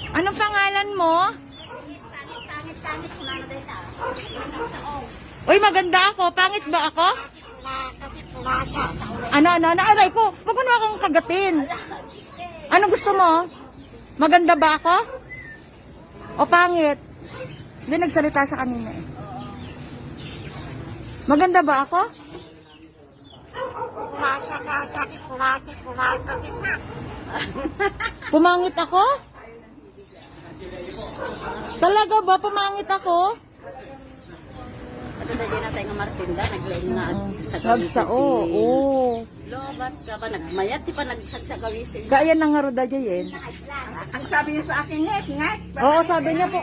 Anong pangalan mo? Uy, maganda ako. Pangit ba ako? Ano? Aray ko. Huwag mo na akong kagatin. Ano gusto mo? Maganda ba ako? O pangit? Hindi, nagsalita siya kanina eh. Maganda ba ako? Pumangit ako? Talaga ba? Pumangit ako? Ano na din natin ng Martinda, naglain nga sa Nagsao, oo. Lobat ka ba? Nagmayat, di pa nagsagsagawisin. Kaya nang nga roda dyan. Ang sabi niya sa akin, ngat. Oo, sabi niya po.